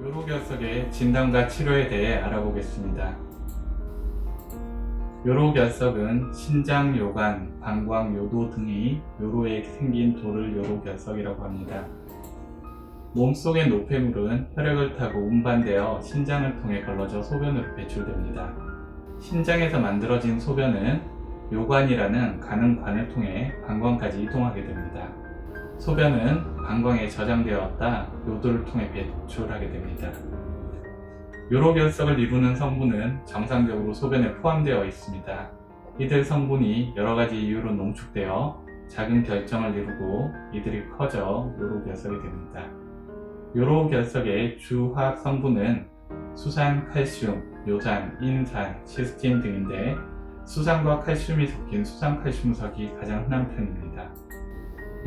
요로결석의 진단과 치료에 대해 알아보겠습니다. 요로결석은 신장, 요관, 방광, 요도 등의 요로에 생긴 돌을 요로결석이라고 합니다. 몸속의 노폐물은 혈액을 타고 운반되어 신장을 통해 걸러져 소변으로 배출됩니다. 신장에서 만들어진 소변은 요관이라는 가는 관을 통해 방광까지 이동하게 됩니다. 소변은 방광에 저장되었다 요도를 통해 배출하게 됩니다. 요로결석을 이루는 성분은 정상적으로 소변에 포함되어 있습니다. 이들 성분이 여러가지 이유로 농축되어 작은 결정을 이루고 이들이 커져 요로결석이 됩니다. 요로결석의 주 화학 성분은 수산, 칼슘, 요산, 인산, 시스틴 등인데 수산과 칼슘이 섞인 수산칼슘석이 가장 흔한 편입니다.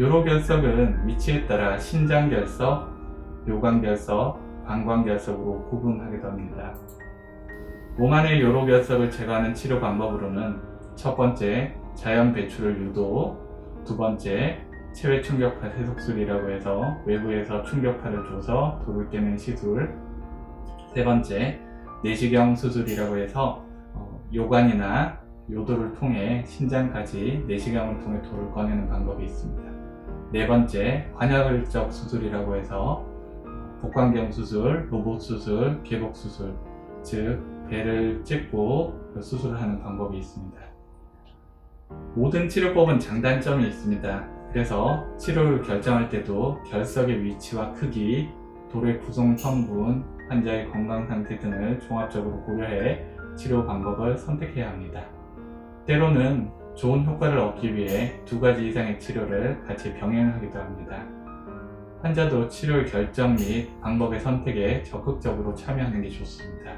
요로결석은 위치에 따라 신장결석, 요관결석, 방광결석으로 구분하기도 합니다. 몸 안의 요로결석을 제거하는 치료 방법으로는 첫 번째, 자연 배출을 유도, 두 번째, 체외 충격파 세속술이라고 해서 외부에서 충격파를 줘서 돌을 깨는 시술, 세 번째, 내시경 수술이라고 해서 요관이나 요도를 통해 신장까지 내시경을 통해 돌을 꺼내는 방법이 있습니다. 네 번째, 관여근적 수술이라고 해서 복강경 수술, 로봇 수술, 개복 수술, 즉 배를 찍고 수술을 하는 방법이 있습니다. 모든 치료법은 장단점이 있습니다. 그래서 치료를 결정할 때도 결석의 위치와 크기, 돌의 구성 성분, 환자의 건강 상태 등을 종합적으로 고려해 치료 방법을 선택해야 합니다. 때로는 좋은 효과를 얻기 위해 두 가지 이상의 치료를 같이 병행하기도 합니다. 환자도 치료의 결정 및 방법의 선택에 적극적으로 참여하는 게 좋습니다.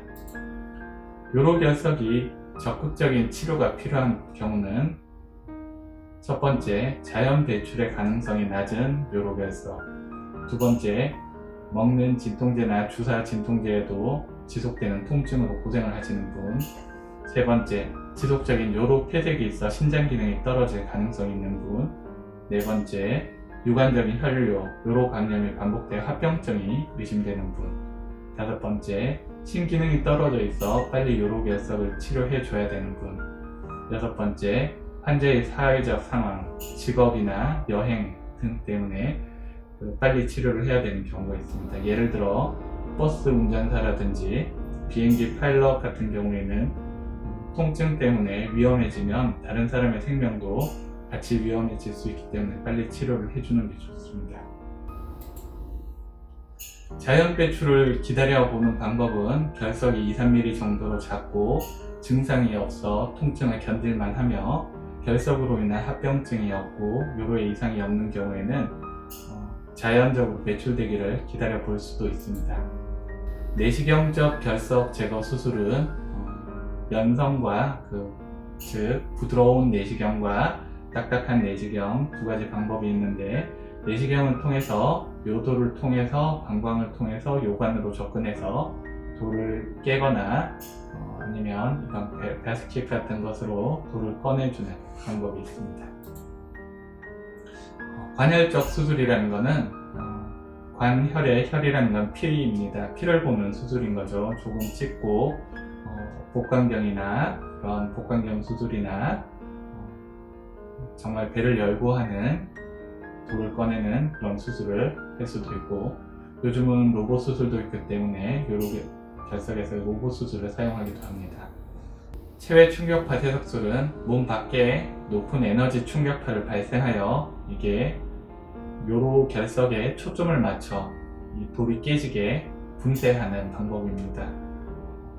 요로결석이 적극적인 치료가 필요한 경우는 첫 번째, 자연 배출의 가능성이 낮은 요로결석, 두 번째, 먹는 진통제나 주사 진통제에도 지속되는 통증으로 고생을 하시는 분, 세 번째, 지속적인 요로 폐색이 있어 신장 기능이 떨어질 가능성이 있는 분, 네 번째, 유관적인 혈뇨, 요로 감염이 반복되어 합병증이 의심되는 분, 다섯 번째, 신기능이 떨어져 있어 빨리 요로결석을 치료해 줘야 되는 분, 여섯 번째, 환자의 사회적 상황, 직업이나 여행 등 때문에 빨리 치료를 해야 되는 경우가 있습니다. 예를 들어 버스 운전사라든지 비행기 파일럿 같은 경우에는 통증 때문에 위험해지면 다른 사람의 생명도 같이 위험해질 수 있기 때문에 빨리 치료를 해주는 게 좋습니다. 자연 배출을 기다려보는 방법은 결석이 2-3mm 정도로 작고 증상이 없어 통증을 견딜만 하며 결석으로 인한 합병증이 없고 요로에 이상이 없는 경우에는 자연적으로 배출되기를 기다려 볼 수도 있습니다. 내시경적 결석 제거 수술은 연성과 즉 부드러운 내시경과 딱딱한 내시경 두 가지 방법이 있는데 내시경을 통해서 요도를 통해서 방광을 통해서 요관으로 접근해서 돌을 깨거나 아니면 이런 가스켓 같은 것으로 돌을 꺼내주는 방법이 있습니다. 관혈적 수술이라는 것은 혈이라는 건 피입니다. 피를 보는 수술인 거죠. 조금 찍고 복강경이나 그런 복강경 수술이나 정말 배를 열고 하는 돌을 꺼내는 그런 수술을 할 수도 있고 요즘은 로봇 수술도 있기 때문에 요로결석에서 로봇 수술을 사용하기도 합니다. 체외 충격파 세속술은 몸 밖에 높은 에너지 충격파를 발생하여 이게 요로결석에 초점을 맞춰 이 돌이 깨지게 분쇄하는 방법입니다.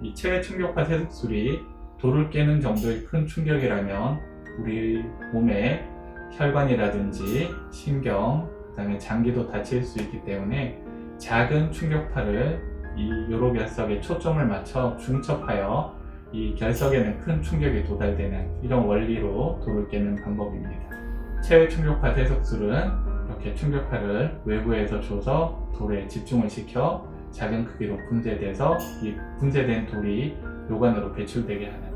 이 체외 충격파 세속술이 돌을 깨는 정도의 큰 충격이라면 우리 몸에 혈관이라든지 신경, 그 다음에 장기도 다칠 수 있기 때문에 작은 충격파를 이 요로결석에 초점을 맞춰 중첩하여 이 결석에는 큰 충격이 도달되는 이런 원리로 돌을 깨는 방법입니다. 체외 충격파 세속술은 이렇게 충격파를 외부에서 줘서 돌에 집중을 시켜 작은 크기로 분재돼서 이 분재된 돌이 요관으로 배출되게 하는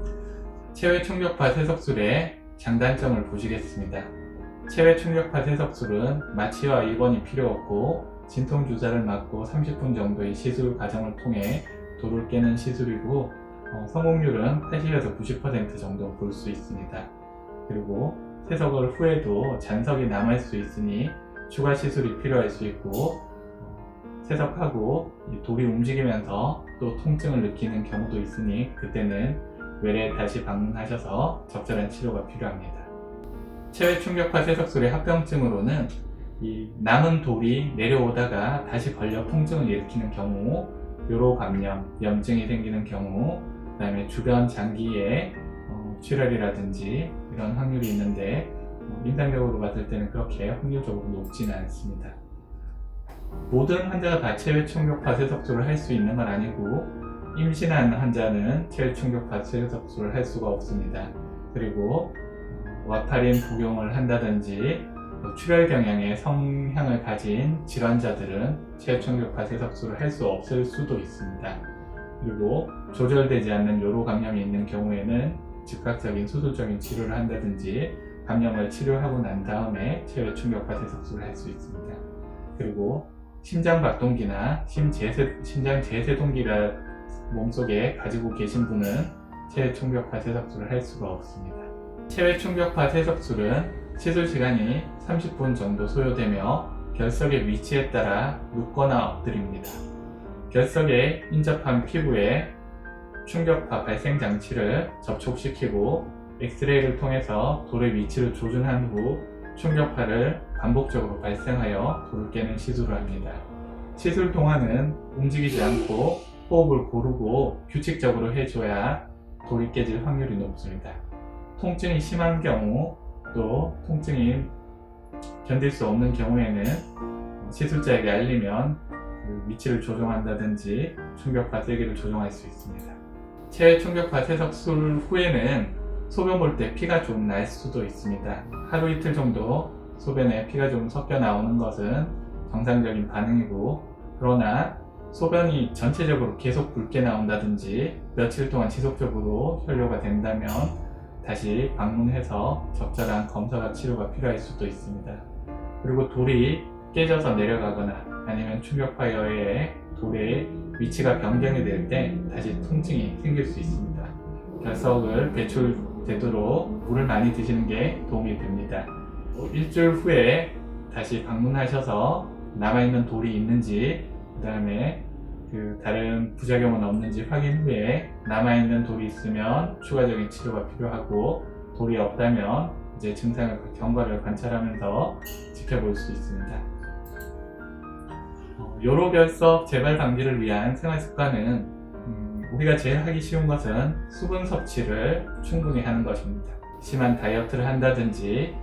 체외 충격파 세석술의 장단점을 보시겠습니다. 체외 충격파 세석술은 마취와 입원이 필요 없고 진통 주사를 맞고 30분 정도의 시술 과정을 통해 돌을 깨는 시술이고 성공률은 80에서 90% 정도 볼 수 있습니다. 그리고 세석을 후에도 잔석이 남을 수 있으니 추가 시술이 필요할 수 있고 세석하고 돌이 움직이면서 또 통증을 느끼는 경우도 있으니 그때는 외래에 다시 방문하셔서 적절한 치료가 필요합니다. 체외 충격파 세석술의 합병증으로는 이 남은 돌이 내려오다가 다시 걸려 통증을 일으키는 경우, 요로 감염, 염증이 생기는 경우, 그 다음에 주변 장기에 출혈이라든지 이런 확률이 있는데 임상적으로 봤을 때는 그렇게 확률적으로 높지는 않습니다. 모든 환자가 다 체외 충격파 세석술을 할 수 있는 건 아니고 임신한 환자는 체외 충격파 세석술을 할 수가 없습니다. 그리고 와파린 복용을 한다든지 출혈 경향의 성향을 가진 질환자들은 체외 충격파 세석술을 할 수 없을 수도 있습니다. 그리고 조절되지 않는 요로 감염이 있는 경우에는 즉각적인 수술적인 치료를 한다든지 감염을 치료하고 난 다음에 체외 충격파 세석술을 할 수 있습니다. 그리고 심장박동기나 심장 제세동기가 몸속에 가지고 계신 분은 체외 충격파 세석술을 할 수가 없습니다. 체외 충격파 세석술은 시술 시간이 30분 정도 소요되며 결석의 위치에 따라 눕거나 엎드립니다. 결석에 인접한 피부에 충격파 발생 장치를 접촉시키고 엑스레이를 통해서 돌의 위치를 조준한 후 충격파를 반복적으로 발생하여 돌을 깨는 시술을 합니다. 시술 동안은 움직이지 않고 호흡을 고르고 규칙적으로 해줘야 돌이 깨질 확률이 높습니다. 통증이 심한 경우 또 통증이 견딜 수 없는 경우에는 시술자에게 알리면 그 위치를 조정한다든지 충격파 세기를 조정할 수 있습니다. 체외 충격파 세석술 후에는 소변 볼 때 피가 좀 날 수도 있습니다. 하루 이틀 정도 소변에 피가 좀 섞여 나오는 것은 정상적인 반응이고, 그러나 소변이 전체적으로 계속 붉게 나온다든지 며칠 동안 지속적으로 혈뇨가 된다면 다시 방문해서 적절한 검사와 치료가 필요할 수도 있습니다. 그리고 돌이 깨져서 내려가거나 아니면 충격파에 의해 돌의 위치가 변경이 될 때 다시 통증이 생길 수 있습니다. 결석을 배출되도록 물을 많이 드시는 게 도움이 됩니다. 일주일 후에 다시 방문하셔서 남아있는 돌이 있는지, 그 다음에 다른 부작용은 없는지 확인 후에 남아있는 돌이 있으면 추가적인 치료가 필요하고, 돌이 없다면 이제 증상을 경과를 관찰하면서 지켜볼 수 있습니다. 요로결석 재발 방지를 위한 생활습관은 우리가 제일 하기 쉬운 것은 수분 섭취를 충분히 하는 것입니다. 심한 다이어트를 한다든지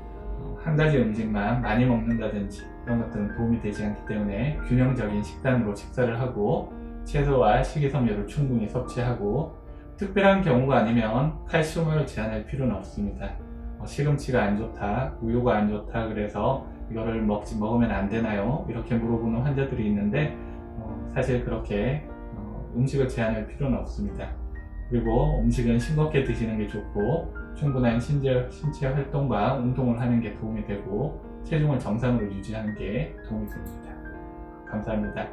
한 가지 음식만 많이 먹는다든지 이런 것들은 도움이 되지 않기 때문에 균형적인 식단으로 식사를 하고 채소와 식이섬유를 충분히 섭취하고, 특별한 경우가 아니면 칼슘을 제한할 필요는 없습니다. 시금치가 안 좋다, 우유가 안 좋다 그래서 이거를 먹으면 안 되나요? 이렇게 물어보는 환자들이 있는데 사실 그렇게 음식을 제한할 필요는 없습니다. 그리고 음식은 싱겁게 드시는 게 좋고 충분한 신체 활동과 운동을 하는 게 도움이 되고 체중을 정상으로 유지하는 게 도움이 됩니다. 감사합니다.